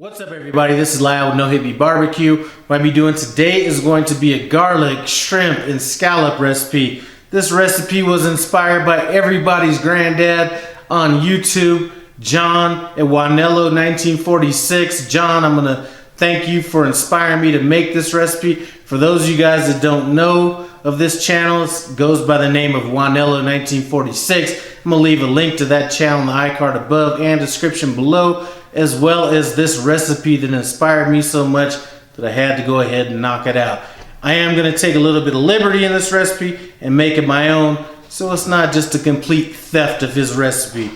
What's up everybody, this is Lyle with No Hippie Barbecue. What I'll be doing today is going to be a garlic, shrimp, and scallop recipe. This recipe was inspired by everybody's granddad on YouTube, John at Juanelo 1946. John, I'm gonna thank you for inspiring me to make this recipe. For those of you guys that don't know of this channel, it goes by the name of Juanelo 1946. I'm gonna leave a link to that channel in the iCard above and description below, as well as this recipe that inspired me so much that I had to go ahead and knock it out. I am going to take a little bit of liberty in this recipe and make it my own, so it's not just a complete theft of his recipe.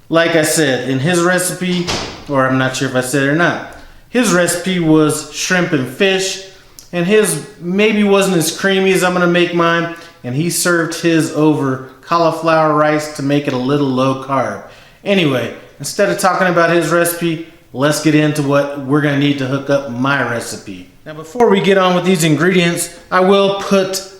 Like I said, in his recipe, or I'm not sure if I said it or not, his recipe was shrimp and fish, and his maybe wasn't as creamy as I'm going to make mine, and he served his over cauliflower rice to make it a little low carb. Anyway, instead of talking about his recipe, let's get into what we're going to need to hook up my recipe. Now before we get on with these ingredients, I will put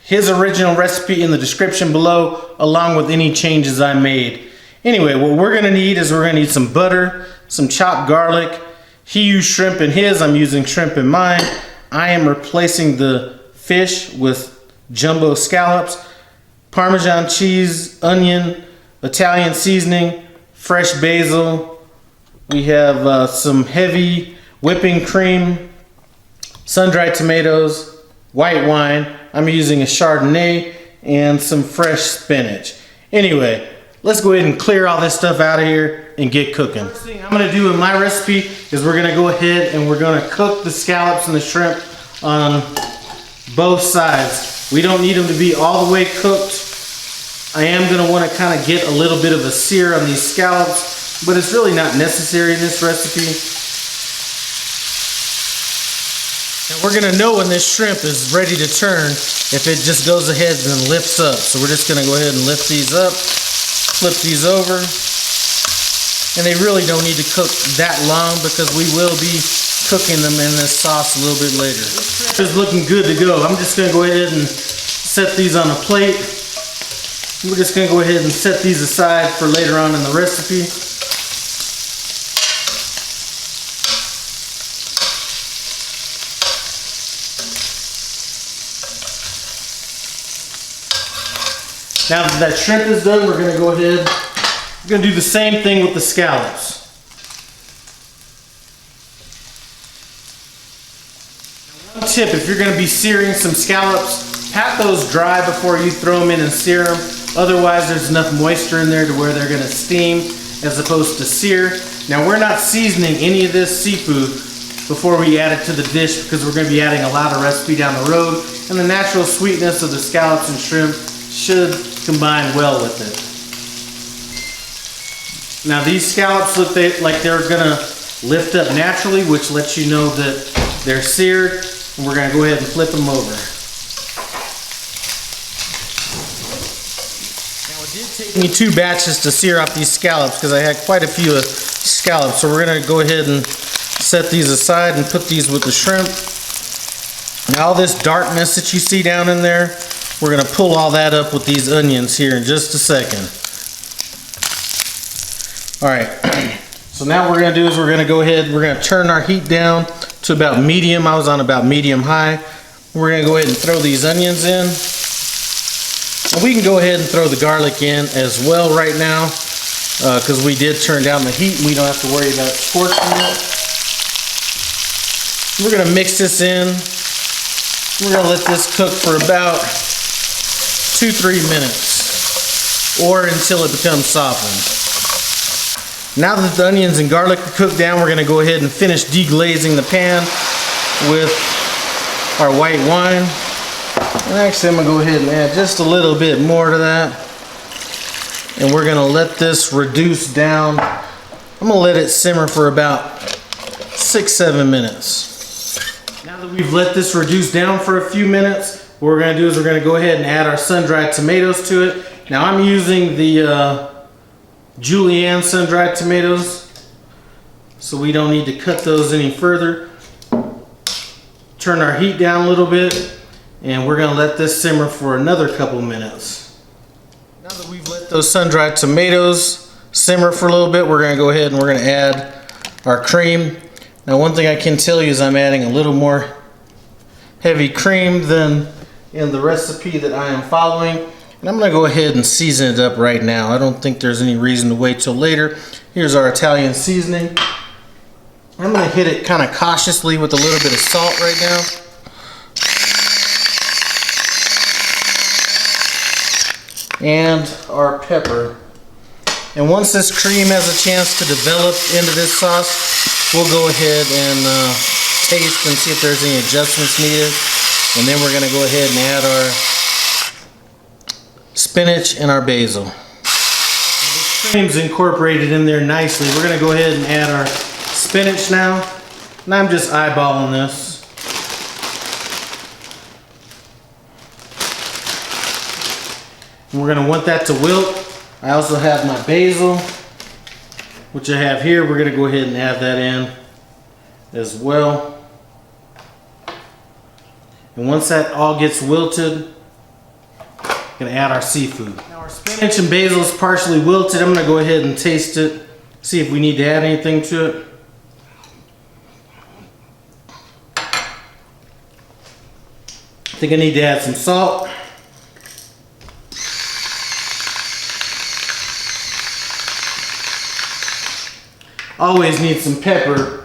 his original recipe in the description below along with any changes I made. Anyway, what we're going to need is we're going to need some butter, some chopped garlic. He used shrimp in his, I'm using shrimp in mine. I am replacing the fish with jumbo scallops, Parmesan cheese, onion, Italian seasoning, fresh basil. We have some heavy whipping cream, sun-dried tomatoes, white wine. I'm using a Chardonnay and some fresh spinach. Anyway, let's go ahead and clear all this stuff out of here and get cooking. First thing I'm gonna do in my recipe is we're gonna go ahead and we're gonna cook the scallops and the shrimp on both sides. We don't need them to be all the way cooked. I am going to want to kind of get a little bit of a sear on these scallops, but it's really not necessary in this recipe. And we're going to know when this shrimp is ready to turn if it just goes ahead and lifts up. So we're just going to go ahead and lift these up, flip these over. And they really don't need to cook that long because we will be cooking them in this sauce a little bit later. This shrimp is looking good to go. I'm just going to go ahead and set these on a plate. We're just going to go ahead and set these aside for later on in the recipe. Now that that shrimp is done, we're going to go ahead, we're going to do the same thing with the scallops. Now, one tip, if you're going to be searing some scallops, pat those dry before you throw them in and sear them. Otherwise, there's enough moisture in there to where they're going to steam as opposed to sear. Now, we're not seasoning any of this seafood before we add it to the dish because we're going to be adding a lot of recipe down the road, and the natural sweetness of the scallops and shrimp should combine well with it. Now, these scallops look like they're going to lift up naturally, which lets you know that they're seared, and we're going to go ahead and flip them over. It did take me 2 batches to sear off these scallops because I had quite a few scallops. So we're going to go ahead and set these aside and put these with the shrimp. Now all this darkness that you see down in there, we're going to pull all that up with these onions here in just a second. Alright, so now what we're going to do is we're going to go ahead, we're going to turn our heat down to about medium. I was on about medium high. We're going to go ahead and throw these onions in. And we can go ahead and throw the garlic in as well right now because we did turn down the heat and we don't have to worry about scorching it. We're going to mix this in. We're going to let this cook for about 2-3 minutes or until it becomes softened. Now that the onions and garlic are cooked down, we're going to go ahead and finish deglazing the pan with our white wine. And actually, I'm going to go ahead and add just a little bit more to that. And we're going to let this reduce down. I'm going to let it simmer for about 6-7 minutes. Now that we've let this reduce down for a few minutes, what we're going to do is we're going to go ahead and add our sun-dried tomatoes to it. Now I'm using the julienne sun-dried tomatoes, so we don't need to cut those any further. Turn our heat down a little bit. And we're going to let this simmer for another couple minutes. Now that we've let those sun-dried tomatoes simmer for a little bit, we're going to go ahead and we're going to add our cream. Now one thing I can tell you is I'm adding a little more heavy cream than in the recipe that I am following. And I'm gonna go ahead and season it up right now. I don't think there's any reason to wait till later. Here's our Italian seasoning. I'm gonna hit it kind of cautiously with a little bit of salt right now. And our pepper. And once this cream has a chance to develop into this sauce, we'll go ahead and taste and see if there's any adjustments needed. And then we're gonna go ahead and add our spinach and our basil. This cream's incorporated in there nicely. We're gonna go ahead and add our spinach now. And I'm just eyeballing this. And we're gonna want that to wilt. I also have my basil, which I have here. We're gonna go ahead and add that in as well. And once that all gets wilted, I'm gonna add our seafood. Now our spinach and basil is partially wilted. I'm gonna go ahead and taste it, see if we need to add anything to it. I think I need to add some salt. Always need some pepper.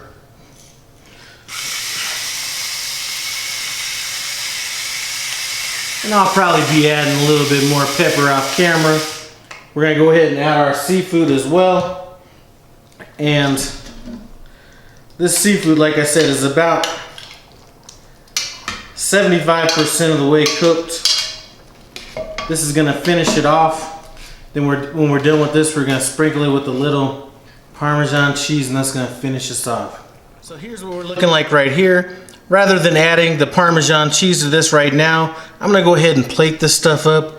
And I'll probably be adding a little bit more pepper off camera. We're gonna go ahead and add our seafood as well. And this seafood, like I said, is about 75% of the way cooked. This is gonna finish it off. Then when we're done with this, we're gonna sprinkle it with a little Parmesan cheese, and that's gonna finish us off. So here's what we're looking like right here. Rather than adding the Parmesan cheese to this right now, I'm gonna go ahead and plate this stuff up,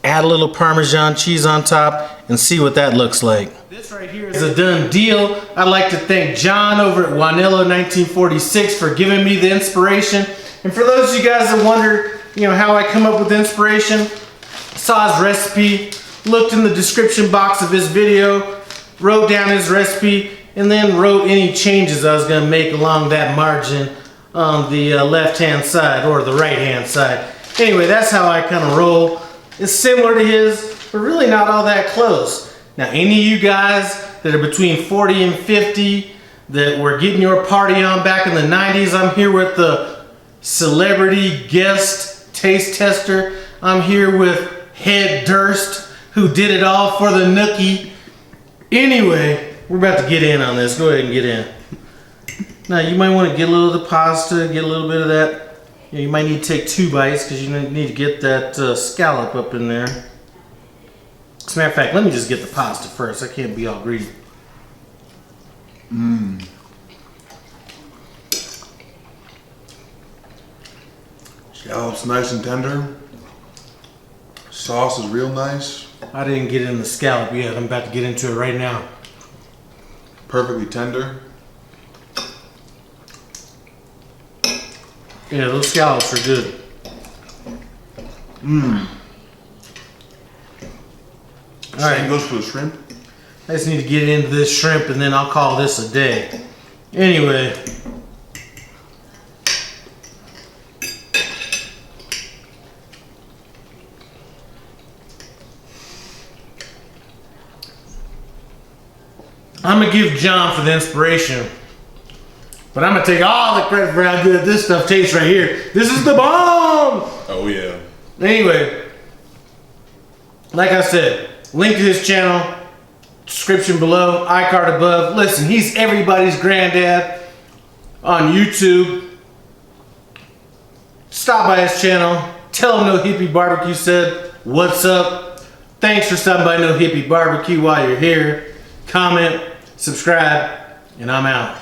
add a little Parmesan cheese on top, and see what that looks like. This right here is a done deal. I'd like to thank John over at Juanelo 1946 for giving me the inspiration. And for those of you guys that wondered, how I come up with inspiration, I saw his recipe, looked in the description box of his video, wrote down his recipe, and then wrote any changes I was going to make along that margin on the left hand side or the right hand side. Anyway, that's how I kind of roll. It's similar to his, but really not all that close. Now any of you guys that are between 40 and 50 that were getting your party on back in the 90s, I'm here with the celebrity guest taste tester. I'm here with Head Durst, who did it all for the nookie. Anyway, we're about to get in on this. Go ahead and get in. Now you might want to get a little of the pasta, get a little bit of that. You might need to take 2 bites because you need to get that scallop up in there. As a matter of fact, let me just get the pasta first. I can't be all greedy. Scallops nice and tender. Sauce is real nice. I didn't get in the scallop yet. I'm about to get into it right now. Perfectly tender. Yeah, those scallops are good. Same goes for the shrimp. I just need to get into this shrimp and then I'll call this a day. Anyway. I'm gonna give John for the inspiration, but I'm gonna take all the credit for how good this stuff tastes right here. This is the bomb! Oh yeah. Anyway, like I said, link to his channel, description below, iCard above. Listen, he's everybody's granddad on YouTube. Stop by his channel, tell him No Hippie Barbecue said, what's up? Thanks for stopping by No Hippie Barbecue while you're here. Comment, subscribe, and I'm out.